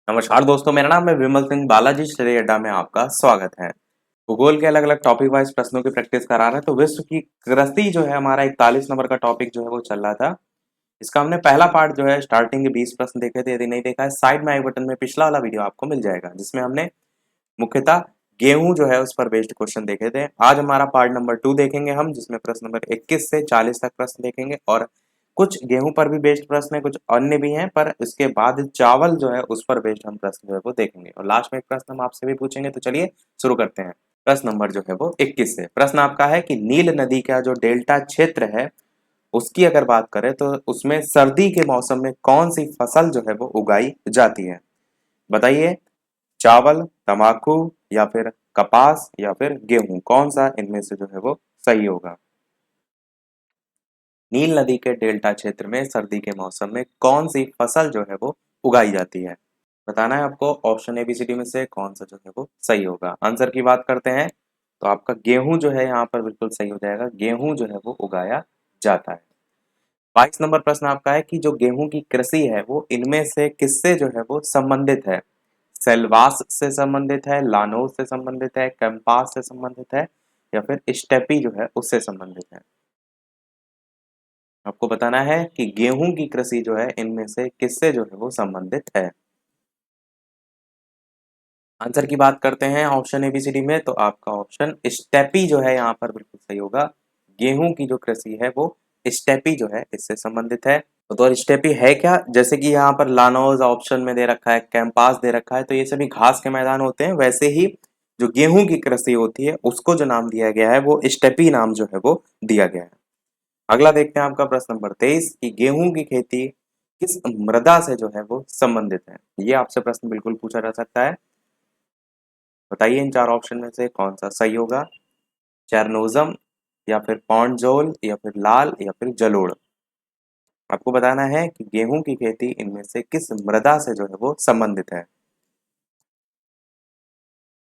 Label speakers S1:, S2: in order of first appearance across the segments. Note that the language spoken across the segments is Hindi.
S1: नमस्कार दोस्तों, मेरा नाम है विमल सिंह। बालाजी श्रेय अड्डा में आपका स्वागत है। भूगोल के अलग अलग टॉपिक वाइज प्रश्नों की प्रैक्टिस करा रहे हैं। तो विश्व की कृषि जो है हमारा 41 नंबर का टॉपिक जो है वो चल रहा था। इसका हमने पहला पार्ट जो है स्टार्टिंग के 20 प्रश्न देखे थे। यदि नहीं देखा है, साइड में आई बटन में पिछला वाला वीडियो आपको मिल जाएगा, जिसमें हमने मुख्यतः गेहूं जो है उस पर बेस्ड क्वेश्चन देखे थे। आज हमारा पार्ट नंबर 2 देखेंगे हम, जिसमें प्रश्न नंबर 21 से 40 तक प्रश्न देखेंगे और कुछ गेहूं पर भी बेस्ड प्रश्न है, कुछ अन्य भी हैं, पर उसके बाद चावल जो है उस पर बेस्ड हम प्रश्न जो है वो देखेंगे और लास्ट में एक प्रश्न हम आपसे भी पूछेंगे। तो चलिए शुरू करते हैं। प्रश्न नंबर जो है वो 21 से प्रश्न आपका है कि नील नदी का जो डेल्टा क्षेत्र है उसकी अगर बात करें तो उसमें सर्दी के मौसम में कौन सी फसल जो है वो उगाई जाती है। बताइए, चावल, तंबाकू या फिर कपास या फिर गेहूं, कौन सा इनमें से जो है वो सही होगा। नील नदी के डेल्टा क्षेत्र में सर्दी के मौसम में कौन सी फसल जो है वो उगाई जाती है। बताना है आपको ऑप्शन एबीसीडी में से कौन सा जो है वो सही होगा। आंसर की बात करते हैं तो आपका गेहूं जो है यहाँ पर बिल्कुल सही हो जाएगा। गेहूं जो है वो उगाया जाता है। 22 नंबर प्रश्न आपका है कि जो गेहूं की कृषि है वो इनमें से किससे जो है वो संबंधित है। सेल्वास से संबंधित है, लानोस से संबंधित है, कैंपास से संबंधित है या फिर स्टेपी जो है उससे संबंधित है। आपको बताना है कि गेहूं की कृषि जो है इनमें से किससे जो है वो संबंधित है। आंसर की बात करते हैं ऑप्शन एबीसीडी में तो आपका ऑप्शन स्टेपी जो है यहाँ पर बिल्कुल सही होगा। गेहूं की जो कृषि है वो स्टेपी जो है इससे संबंधित है। तो स्टेपी है क्या, जैसे कि यहाँ पर लानोज ऑप्शन में दे रखा है, कैंपास दे रखा है, तो ये सभी घास के मैदान होते हैं। वैसे ही जो गेहूं की कृषि होती है उसको जो नाम दिया गया है वो स्टेपी नाम जो है वो दिया गया है। अगला देखते हैं आपका प्रश्न नंबर 23 कि गेहूं की खेती किस मृदा से जो है वो संबंधित है। ये आपसे प्रश्न बिल्कुल पूछा जा सकता है। बताइए इन चार ऑप्शन में से कौन सा सही होगा। चेरनोजम या फिर पॉन्डजोल या फिर लाल या फिर जलोढ़। आपको बताना है कि गेहूं की खेती इनमें से किस मृदा से जो है वो संबंधित है।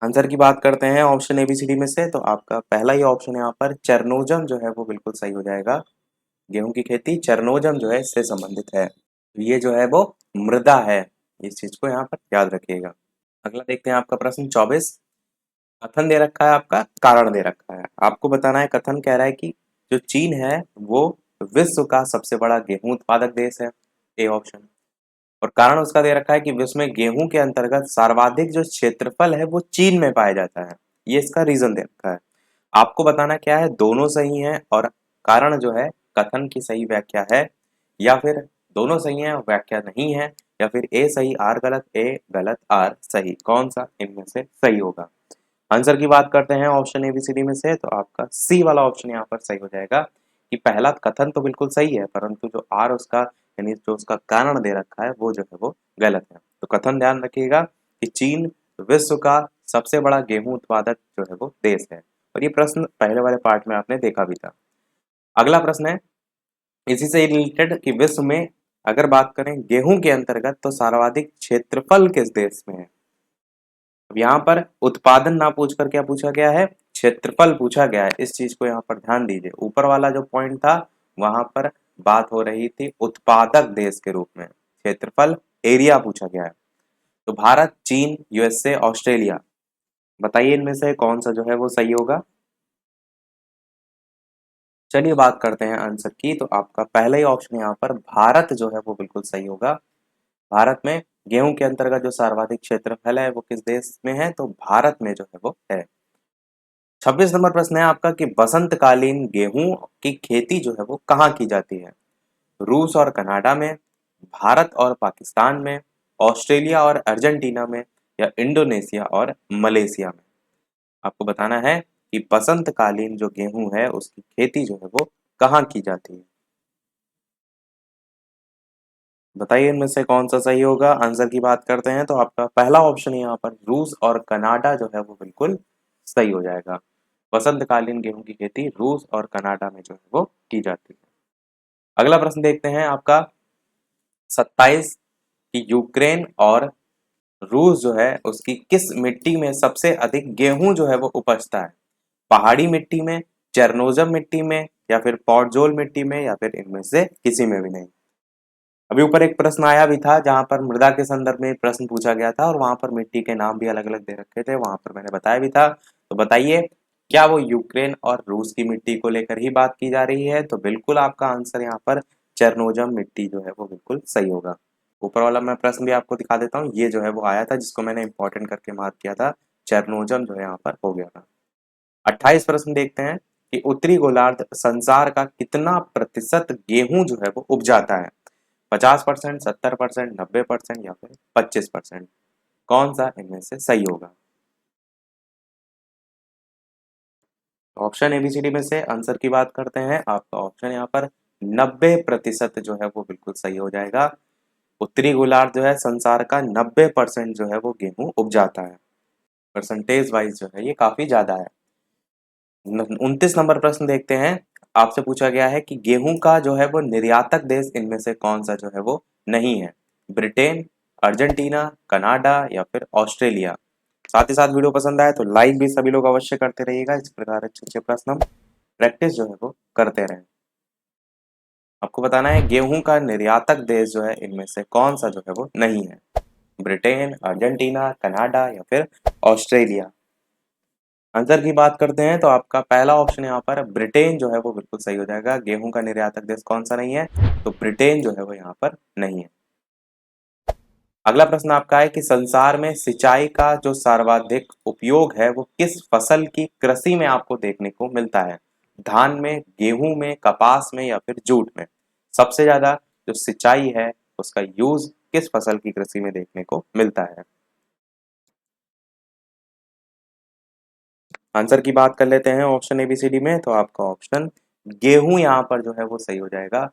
S1: आंसर की बात करते हैं ऑप्शन एबीसीडी में से तो आपका पहला ही ऑप्शन यहाँ पर चेरनोजम जो है वो बिल्कुल सही हो जाएगा। गेहूं की खेती चेरनोजम जो है इससे संबंधित है। तो ये जो है वो मृदा है, इस चीज को यहाँ पर याद रखिएगा। अगला देखते हैं आपका प्रश्न 24। कथन दे रखा है, आपका कारण दे रखा है। आपको बताना है, कथन कह रहा है कि जो चीन है वो विश्व का सबसे बड़ा गेहूं उत्पादक देश है, ए ऑप्शन। और कारण उसका दे रखा है कि विश्व में गेहूं के अंतर्गत सर्वाधिक जो क्षेत्रफल है वो चीन में पाया जाता है। ये इसका रीजन दे रखा है। आपको बताना क्या है, दोनों सही है और कारण जो है कथन की सही व्याख्या है, या फिर दोनों सही है और व्याख्या नहीं है, या फिर ए सही आर गलत, ए गलत आर सही, कौन सा इनमें से सही होगा। आंसर की बात करते हैं ऑप्शन एबीसीडी में से तो आपका सी वाला ऑप्शन यहाँ पर सही हो जाएगा कि पहला कथन तो बिल्कुल सही है, परंतु जो आर उसका यानी जो उसका कारण दे रखा है वो जो है वो गलत है। तो कथन ध्यान रखिएगा कि चीन विश्व का सबसे बड़ा गेहूं उत्पादक जो है वो देश है। और ये प्रश्न पहले वाले पार्ट में आपने देखा भी था। अगला प्रश्न है इसी से रिलेटेड कि विश्व में अगर बात करें गेहूं के अंतर्गत तो सर्वाधिक क्षेत्रफल किस देश में है। अब यहाँ पर उत्पादन ना पूछ कर क्या पूछा गया है, क्षेत्रफल पूछा गया है। इस चीज को यहाँ पर ध्यान दीजिए। ऊपर वाला जो पॉइंट था वहां पर बात हो रही थी उत्पादक देश के रूप में, क्षेत्रफल एरिया पूछा गया है। तो भारत, चीन, यूएसए, ऑस्ट्रेलिया, बताइए इनमें से कौन सा जो है वो सही होगा। चलिए बात करते हैं आंसर की। तो आपका पहला ही ऑप्शन यहाँ पर भारत जो है वो बिल्कुल सही होगा। भारत में गेहूं के अंतर्गत जो सर्वाधिक क्षेत्रफल है वो किस देश में है, तो भारत में जो है वो है। 26 नंबर प्रश्न है आपका कि बसंतकालीन गेहूं की खेती जो है वो कहाँ की जाती है। रूस और कनाडा में, भारत और पाकिस्तान में, ऑस्ट्रेलिया और अर्जेंटीना में या इंडोनेशिया और मलेशिया में। आपको बताना है कि बसंतकालीन जो गेहूं है उसकी खेती जो है वो कहाँ की जाती है। बताइए इनमें से कौन सा सही होगा। आंसर की बात करते हैं तो आपका पहला ऑप्शन यहाँ पर रूस और कनाडा जो है वो बिल्कुल सही हो जाएगा। वसंतकालीन गेहूं की खेती रूस और कनाडा में जो है वो की जाती है। अगला प्रश्न देखते हैं आपका 27 कि यूक्रेन और रूस जो है उसकी किस मिट्टी में सबसे अधिक गेहूं जो है वो उपजता है। पहाड़ी मिट्टी में, चेरनोजम मिट्टी में या फिर पॉटजोल मिट्टी में या फिर इनमें से किसी में भी नहीं। अभी ऊपर एक प्रश्न आया भी था जहां पर मृदा के संदर्भ में प्रश्न पूछा गया था और वहां पर मिट्टी के नाम भी अलग अलग दे रखे थे, वहां पर मैंने बताया भी था। तो बताइए, क्या वो यूक्रेन और रूस की मिट्टी को लेकर ही बात की जा रही है? तो बिल्कुल आपका आंसर यहाँ पर चेरनोजम मिट्टी जो है वो बिल्कुल सही होगा। ऊपर वाला मैं प्रश्न भी आपको दिखा देता हूँ, ये जो है वो आया था जिसको मैंने इंपॉर्टेंट करके मार्क किया था, चेरनोजम जो है यहाँ पर हो गया था। 28 प्रश्न देखते हैं कि उत्तरी गोलार्ध संसार का कितना प्रतिशत गेहूं जो है वो उपजाता है? 50%, 70%, 90% या फिर 25%? कौन सा इनमें से सही होगा? ऑप्शन एबीसीडी में से आंसर की बात करते हैं, आपका ऑप्शन यहाँ पर 90% जो है वो बिल्कुल सही हो जाएगा। उत्तरी गोलार्ध जो है संसार का 90% जो है वो गेहूं उपजाता है। परसेंटेज वाइज जो है ये काफी ज्यादा है। 29 नंबर प्रश्न देखते हैं। आपसे पूछा गया है कि गेहूं का जो है वो निर्यातक देश इनमें से कौन सा जो है वो नहीं है? ब्रिटेन, अर्जेंटीना, कनाडा या फिर ऑस्ट्रेलिया? साथ ही साथ वीडियो पसंद आए तो लाइक भी सभी लोग अवश्य करते रहिएगा। इस प्रकार अच्छे अच्छे प्रश्न हम प्रैक्टिस जो है वो करते रहें। आपको बताना है गेहूं का निर्यातक देश जो है इनमें से कौन सा जो है वो नहीं है? ब्रिटेन, अर्जेंटीना, कनाडा या फिर ऑस्ट्रेलिया? आंसर की बात करते हैं तो आपका पहला ऑप्शन यहाँ पर ब्रिटेन जो है वो बिल्कुल सही हो जाएगा। गेहूं का निर्यातक देश कौन सा नहीं है? तो ब्रिटेन जो है वो यहाँ पर नहीं है। अगला प्रश्न आपका है कि संसार में सिंचाई का जो सर्वाधिक उपयोग है वो किस फसल की कृषि में आपको देखने को मिलता है? धान में, गेहूं में, कपास में या फिर जूट में? सबसे ज्यादा जो सिंचाई है उसका यूज किस फसल की कृषि में देखने को मिलता है? आंसर की बात कर लेते हैं ऑप्शन एबीसीडी में, तो आपका ऑप्शन गेहूं यहाँ पर जो है वो सही हो जाएगा,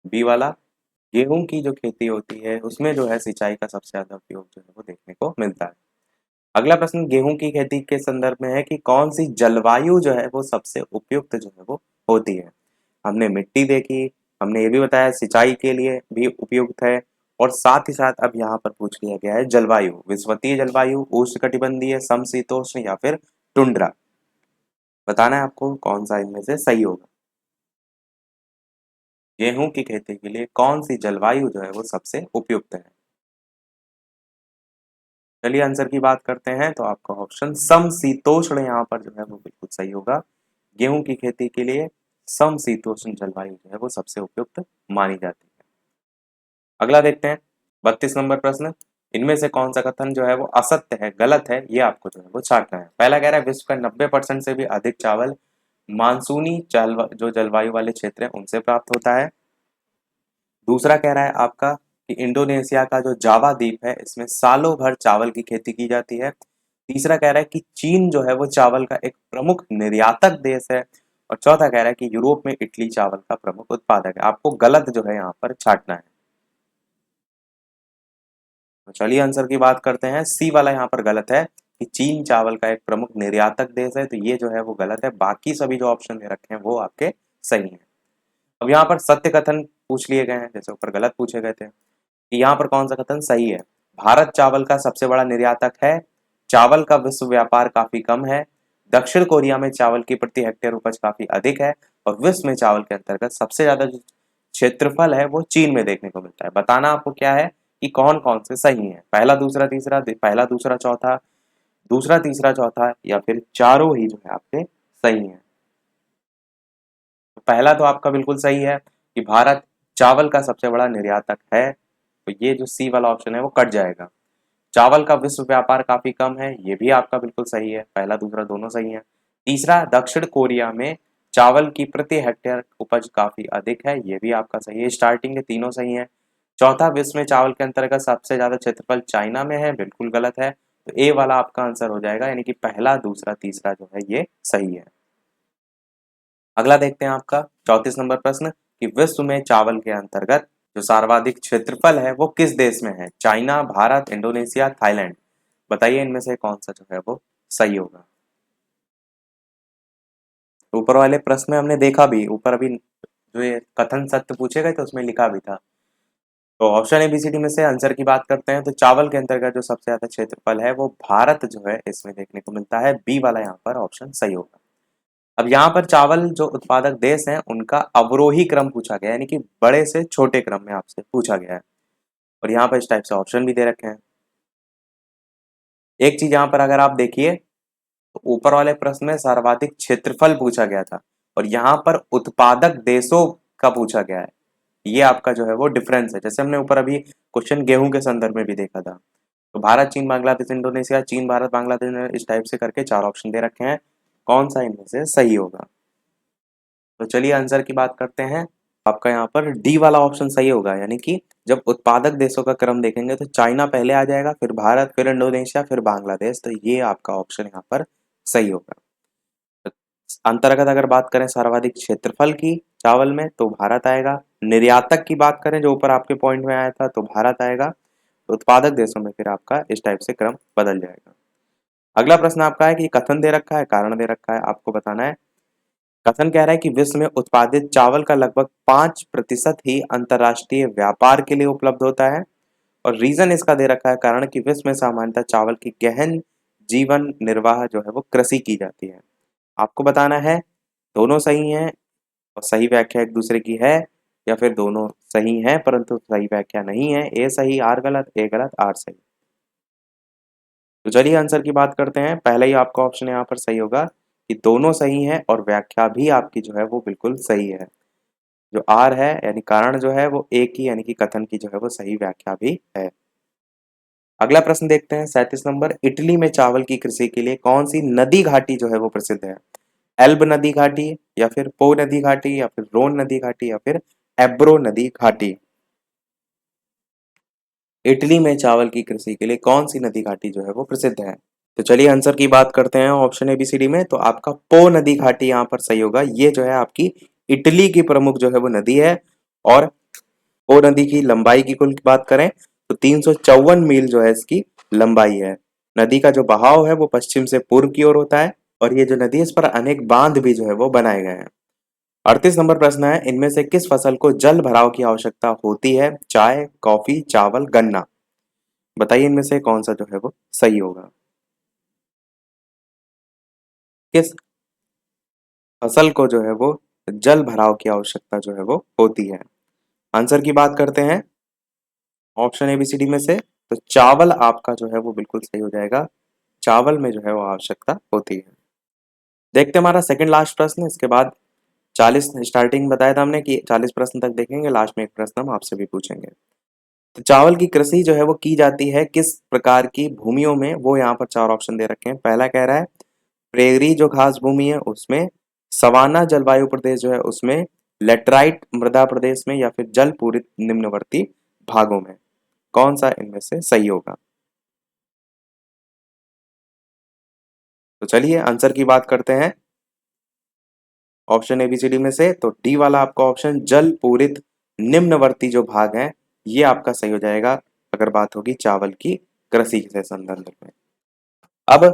S1: बी वाला। गेहूं की जो खेती होती है उसमें जो है सिंचाई का सबसे ज्यादा उपयोग जो है वो देखने को मिलता है। अगला प्रश्न गेहूं की खेती के संदर्भ में है कि कौन सी जलवायु जो है वो सबसे उपयुक्त जो है वो होती है? हमने मिट्टी देखी, हमने ये भी बताया सिंचाई के लिए भी उपयुक्त है, और साथ ही साथ अब यहाँ पर पूछ लिया गया है जलवायु, विषुवतीय जलवायु, उष्णकटिबंधीय, समशीतोष्ण या फिर टुंड्रा? बताना है आपको कौन सा इनमें से सही होगा। गेहूं की खेती के लिए कौन सी जलवायु जो है वो सबसे उपयुक्त है? चलिए आंसर की बात करते हैं तो आपका ऑप्शन समशीतोष्ण यहाँ पर जो है वो बिल्कुल सही होगा। गेहूं की खेती के लिए समशीतोष्ण जलवायु जो है वो सबसे उपयुक्त मानी जाती है। अगला देखते हैं 32 नंबर प्रश्न। इनमें से कौन सा कथन जो है वो असत्य है, गलत है, ये आपको जो है वो छांटना है। पहला कह रहा है विश्व का 90% से भी अधिक चावल मानसूनी जो जलवायु वाले क्षेत्र हैं उनसे प्राप्त होता है। दूसरा कह रहा है आपका कि इंडोनेशिया का जो जावा द्वीप है इसमें सालों भर चावल की खेती की जाती है। तीसरा कह रहा है कि चीन जो है वो चावल का एक प्रमुख निर्यातक देश है। और चौथा कह रहा है कि यूरोप में इटली चावल का प्रमुख उत्पादक है। आपको गलत जो है यहाँ पर छांटना है। तो चलिए आंसर की बात करते हैं, सी वाला यहाँ पर गलत है कि चीन चावल का एक प्रमुख निर्यातक देश है, तो ये जो है वो गलत है। बाकी सभी जो ऑप्शन दे रखे हैं वो आपके सही हैं। अब यहाँ पर सत्य कथन पूछ लिए गए हैं, जैसे ऊपर गलत पूछे गए थे कि यहाँ पर कौन सा कथन सही है? भारत चावल का सबसे बड़ा निर्यातक है। चावल का विश्व व्यापार काफी कम है। दक्षिण कोरिया में चावल की प्रति हेक्टेयर उपज काफी अधिक है। और विश्व में चावल के अंतर्गत सबसे ज्यादा जो क्षेत्रफल है वो चीन में देखने को मिलता है। बताना आपको क्या है कि कौन कौन से सही है, पहला दूसरा तीसरा, पहला दूसरा चौथा, दूसरा तीसरा चौथा या फिर चारों ही जो है आपके सही है। तो पहला तो आपका बिल्कुल सही है कि भारत चावल का सबसे बड़ा निर्यातक है, तो ये जो सी वाला ऑप्शन है वो कट जाएगा। चावल का विश्व व्यापार काफी कम है, ये भी आपका बिल्कुल सही है, पहला दूसरा दोनों सही है। तीसरा दक्षिण कोरिया में चावल की प्रति हेक्टेयर उपज काफी अधिक है, ये भी आपका सही है। स्टार्टिंग के तीनों सही है। चौथा विश्व में चावल के अंतर्गत सबसे ज्यादा क्षेत्रफल चाइना में है, बिल्कुल गलत है। तो ए वाला आपका आंसर हो जाएगा, यानी कि पहला दूसरा तीसरा जो है ये सही है। अगला देखते हैं आपका 34 नंबर प्रश्न कि विश्व में चावल के अंतर्गत जो सर्वाधिक क्षेत्रफल है वो किस देश में है? China, Bharat, Indonesia, Thailand? बताइए इनमें से कौन सा जो है वो सही होगा। ऊपर वाले प्रश्न में हमने देखा भी, ऊपर अभी जो ये कथन सत्य पूछे गए तो उसमें लिखा भी था। तो ऑप्शन एबीसीडी में से आंसर की बात करते हैं तो चावल के अंतर्गत जो सबसे ज्यादा क्षेत्रफल है वो भारत जो है इसमें देखने को मिलता है, बी वाला यहाँ पर ऑप्शन सही होगा। अब यहाँ पर चावल जो उत्पादक देश हैं उनका अवरोही क्रम पूछा गया है, यानी कि बड़े से छोटे क्रम में आपसे पूछा गया है। और यहाँ पर इस टाइप से ऑप्शन भी दे रखे हैं। एक चीज यहाँ पर अगर आप देखिए तो ऊपर वाले प्रश्न में सर्वाधिक क्षेत्रफल पूछा गया था और यहाँ पर उत्पादक देशों का पूछा गया है। ये आपका जो है वो डिफरेंस है। जैसे हमने ऊपर अभी क्वेश्चन गेहूं के संदर्भ में भी देखा था, तो भारत, चीन, बांग्लादेश, इंडोनेशिया, चीन, भारत, बांग्लादेश, इस टाइप से करके 4 ऑप्शन दे रखे हैं। कौन सा इनमें से सही होगा? तो चलिए आंसर की बात करते हैं। आपका यहाँ पर डी वाला ऑप्शन सही होगा, यानी कि जब उत्पादक देशों का क्रम देखेंगे तो चाइना पहले आ जाएगा, फिर भारत, फिर इंडोनेशिया, फिर बांग्लादेश। तो ये आपका ऑप्शन यहाँ पर सही होगा। अंतर्गत अगर बात करें सर्वाधिक क्षेत्रफल की चावल में तो भारत आएगा। निर्यातक की बात करें जो ऊपर आपके पॉइंट में आया था तो भारत आएगा। तो उत्पादक देशों में फिर आपका इस टाइप से क्रम बदल जाएगा। अगला प्रश्न आपका है कि कथन दे रखा है, कारण दे रखा है, आपको बताना है। कथन कह रहा है कि विश्व में उत्पादित चावल का लगभग 5% ही अंतर्राष्ट्रीय व्यापार के लिए उपलब्ध होता है। और रीजन इसका दे रखा है, कारण कि विश्व में सामान्यतः चावल की गहन जीवन निर्वाह जो है वो कृषि की जाती है। आपको बताना है दोनों सही हैं और सही व्याख्या एक दूसरे की है, या फिर दोनों सही हैं परंतु सही व्याख्या नहीं है। ए सही, आर गलत, ए गलत, आर सही। तो चलिए आंसर की बात करते हैं। पहला ही आपका ऑप्शन यहाँ पर सही होगा कि दोनों सही हैं और व्याख्या भी आपकी जो है वो बिल्कुल सही है। जो आर है यानी कारण जो है वो ए की यानी कि कथन की जो है वो सही व्याख्या भी है। अगला प्रश्न देखते हैं 37 नंबर। इटली में चावल की कृषि के लिए कौन सी नदी घाटी जो है वो प्रसिद्ध है? एल्ब नदी घाटी, या फिर पो नदी घाटी, या फिर रोन नदी घाटी, या फिर एब्रो नदी घाटी। इटली में चावल की कृषि के लिए कौन सी नदी घाटी जो है वो प्रसिद्ध है? तो चलिए आंसर की बात करते हैं ऑप्शन एबीसीडी में। तो आपका पो नदी घाटी यहाँ पर सही होगा। ये जो है आपकी इटली की प्रमुख जो है वो नदी है। और पो नदी की लंबाई की कुल बात करें तो 354 मील जो है इसकी लंबाई है। नदी का जो बहाव है वो पश्चिम से पूर्व की ओर होता है और ये जो नदी है इस पर अनेक बांध भी जो है वो बनाए गए हैं। 38 नंबर प्रश्न है, इनमें से किस फसल को जल भराव की आवश्यकता होती है? चाय, कॉफी, चावल, गन्ना। बताइए इनमें से कौन सा जो है वो सही होगा? किस फसल को जो है वो जल भराव की आवश्यकता जो है वो होती है? आंसर की बात करते हैं ऑप्शन एबीसीडी में से। तो चावल आपका जो है वो बिल्कुल सही हो जाएगा। चावल में जो है वो आवश्यकता होती है। देखते हैं हमारा सेकंड लास्ट प्रश्न। इसके बाद 40 स्टार्टिंग बताया था हमने कि 40 प्रश्न तक देखेंगे, लास्ट में एक प्रश्न हम आपसे भी पूछेंगे। तो चावल की कृषि जो है वो की जाती है किस प्रकार की भूमियों में? वो यहाँ पर 4 ऑप्शन दे रखे हैं। पहला कह रहा है प्रेरी जो घास भूमि है उसमें, सवाना जलवायु प्रदेश जो है उसमें, लेटराइट मृदा प्रदेश में, या फिर जल पूरित निम्नवर्ती भागों में। कौन सा इनमें से सही होगा? तो चलिए आंसर की बात करते हैं ऑप्शन एबीसीडी में से। तो डी वाला आपका ऑप्शन जल पूरित निम्नवर्ती जो भाग है ये आपका सही हो जाएगा अगर बात होगी चावल की कृषि से संबंध में। अब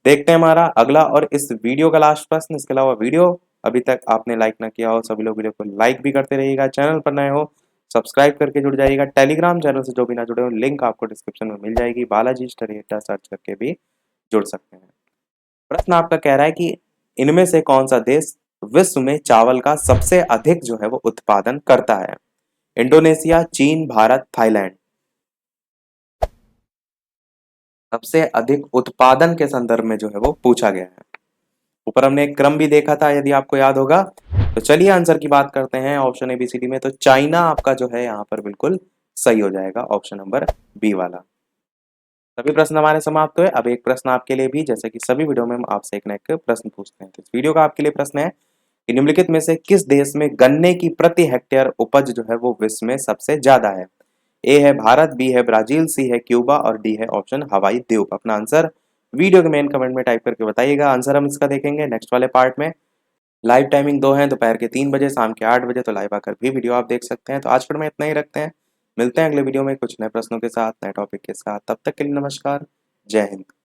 S1: देखते हैं हमारा अगला और इस वीडियो का लास्ट प्रश्न। इसके अलावा वीडियो अभी तक आपने लाइक ना किया हो सभी लोग वीडियो को लाइक भी करते रहिएगा। चैनल पर नए हो सब्सक्राइब करके जुड़ जाइएगा। टेलीग्राम चैनल से जो भी ना जुड़े हो लिंक आपको डिस्क्रिप्शन में मिल जाएगी। बालाजी स्टडी अड्डा सर्च करके भी जुड़ सकते हैं। प्रश्न आपका कह रहा है कि इनमें से कौन सा देश विश्व में चावल का सबसे अधिक जो है वो उत्पादन करता है? इंडोनेशिया, चीन, भारत, थाईलैंड। सबसे अधिक उत्पादन के संदर्भ में जो है वो पूछा गया है। ऊपर हमने एक क्रम भी देखा था यदि आपको याद होगा। तो चलिए आंसर की बात करते हैं ऑप्शन एबीसीडी में। तो चाइना आपका जो है यहाँ पर बिल्कुल सही हो जाएगा, ऑप्शन नंबर बी वाला। सभी प्रश्न हमारे समाप्त हुए। अब एक प्रश्न आपके लिए भी, जैसे कि सभी वीडियो में हम आपसे एक न एक प्रश्न पूछते हैं। तो इस वीडियो का आपके लिए प्रश्न है कि निम्नलिखित में से किस देश में गन्ने की प्रति हेक्टेयर उपज जो है वो विश्व में सबसे ज्यादा है? ए है भारत, बी है ब्राजील, सी है क्यूबा और डी है ऑप्शन हवाई द्वीप। अपना आंसर वीडियो के मेन कमेंट में टाइप करके बताइएगा। आंसर हम इसका देखेंगे नेक्स्ट वाले पार्ट में। लाइव टाइमिंग 2 है, दोपहर के 3 बजे, शाम के 8 बजे। तो लाइव आकर भी वीडियो आप देख सकते हैं। तो आज फिर में इतना ही रखते हैं। मिलते हैं अगले वीडियो में कुछ नए प्रश्नों के साथ, नए टॉपिक के साथ। तब तक के लिए नमस्कार, जय हिंद।